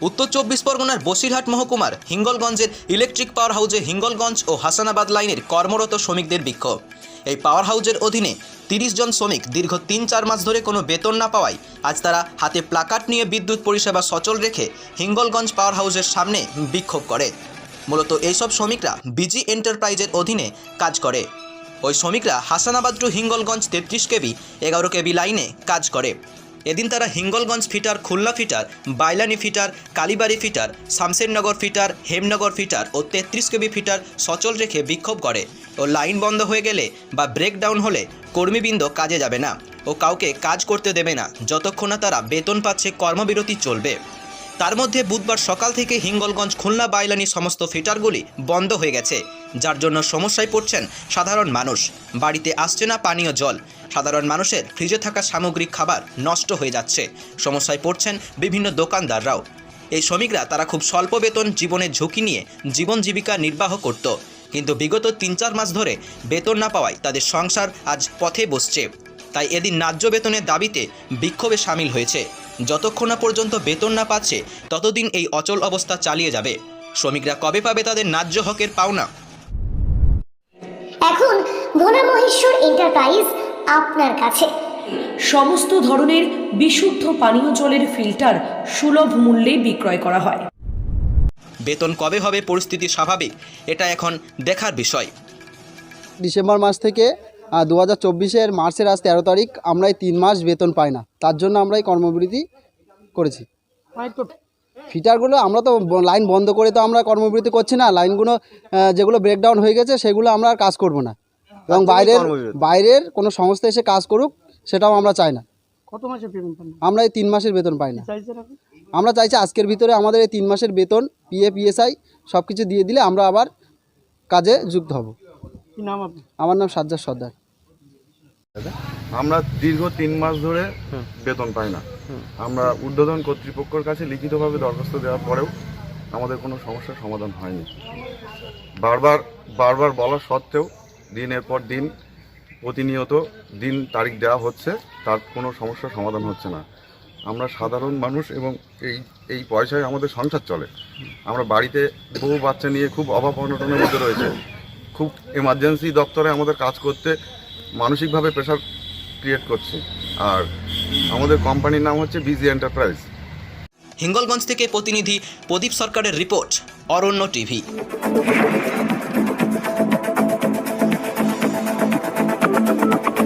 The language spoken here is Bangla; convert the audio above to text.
উত্তর 24 পরগনার বসিরহাট মহকুমার হিঙ্গলগঞ্জের ইলেকট্রিক পাওয়ার হাউসে হিঙ্গলগঞ্জ ও হাসানাবাদ লাইনের কর্মরত শ্রমিকদের বিক্ষোভ। এই পাওয়ার হাউসের অধীনে 30 জন শ্রমিক দীর্ঘ 3-4 মাস ধরে কোনো বেতন না পাওয়ায় আজ তারা হাতে প্লাকার্ড নিয়ে বিদ্যুৎ পরিষেবা সচল রেখে হিঙ্গলগঞ্জ পাওয়ার হাউসের সামনে বিক্ষোভ করে। মূলত এইসব শ্রমিকরা বিজি এন্টারপ্রাইজের অধীনে কাজ করে। ওই শ্রমিকরা Hasanabad to Hingalganj 33 KB 11 KB লাইনে কাজ করে। এদিন তারা Hingalganj feeder, Khulna feeder, Bailani feeder, Kalibari feeder, Shamsernagar feeder, Hemnagar feeder ও 33 কেবি ফিটার সচল রেখে বিক্ষোভ করে ও লাইন বন্ধ হয়ে গেলে বা ব্রেকডাউন হলে কর্মীবৃন্দ কাজে যাবে না ও কাউকে কাজ করতে দেবে না যতক্ষণ না তারা বেতন পাচ্ছে। কর্মবিরতি চলবে। তার মধ্যে বুধবার সকাল থেকে হিঙ্গলগঞ্জ, খুলনা, বাইলানি সমস্ত ফিটারগুলি বন্ধ হয়ে গেছে, যার জন্য সমস্যায় পড়ছেন সাধারণ মানুষ। বাড়িতে আসছে না পানীয় জল, সাধারণ মানুষের ফ্রিজে থাকা সামগ্রিক খাবার নষ্ট হয়ে যাচ্ছে। সমস্যায় পড়ছেন বিভিন্ন দোকানদাররাও। এই শ্রমিকরা তারা খুব স্বল্প বেতন জীবনের ঝুঁকি নিয়ে জীবন জীবিকা নির্বাহ করত, কিন্তু বিগত 3-4 মাস ধরে বেতন না পাওয়ায় তাদের সংসার আজ পথে বসছে। তাই এদিন ন্যায্য বেতনের দাবিতে বিক্ষোভে সামিল হয়েছে। যতক্ষণ না পর্যন্ত বেতন না পাচ্ছে ততদিন এই অচল অবস্থা চালিয়ে যাবে। শ্রমিকরা কবে পাবে তাদের ন্যায্য হকের পাওনা? এখন ভোলা মহেশ্বর এন্টারপ্রাইজ আপনার কাছে সমস্ত ধরনের বিশুদ্ধ পানীয় জলের ফিল্টার সুলভ মূল্যে বিক্রয় করা হয়। বেতন কবে হবে পরিস্থিতি স্বাভাবিক, এটা এখন দেখার বিষয়। ডিসেম্বর মাস থেকে 2024-এর মার্চের আজ 13 তারিখ আমরা এই 3 মাস বেতন পাই না, তার জন্য আমরা এই কর্মবিরতি করেছি। ফিটারগুলো আমরা তো লাইন বন্ধ করে তো আমরা কর্মবিরতি করছি না, লাইনগুলো যেগুলো ব্রেকডাউন হয়ে গেছে সেগুলো আমরা আর কাজ করব না এবং বাইরের কোনো সংস্থা এসে কাজ করুক সেটাও আমরা চাই না। কত মাসের বেতন পান? আমরা এই 3 মাসের বেতন পাই না। আমরা চাইছি আজকের ভিতরে আমাদের এই 3 মাসের বেতন, পিএফ, ইএসআই সব কিছু দিয়ে দিলে আমরা আবার কাজে যুক্ত হব। কি নাম আপনার? আমার নাম সাজ্জাদ সর্দার। আমরা দীর্ঘ 3 মাস ধরে বেতন পাই না। আমরা ঊর্ধ্বতন কর্তৃপক্ষের কাছে লিখিতভাবে দরখাস্ত দেওয়ার পরেও আমাদের কোনো সমস্যার সমাধান হয়নি। বারবার বলা সত্ত্বেও দিনের পর দিন প্রতিনিয়ত দিন তারিখ দেওয়া হচ্ছে, তার কোনো সমস্যার সমাধান হচ্ছে না। আমরা সাধারণ মানুষ এবং এই পয়সায় আমাদের সংসার চলে। আমরা বাড়িতে বউ বাচ্চা নিয়ে খুব অভাব অনটনের মধ্যে রয়েছে। খুব এমার্জেন্সি দপ্তরে আমাদের কাজ করতে মানসিকভাবে প্রেশার ক্রিয়েট করছে। আর আমাদের কোম্পানির নাম হচ্ছে বিজি এন্টারপ্রাইজ। হিঙ্গলগঞ্জ থেকে প্রতিনিধি প্রদীপ সরকারের রিপোর্ট, অরণ্য টিভি।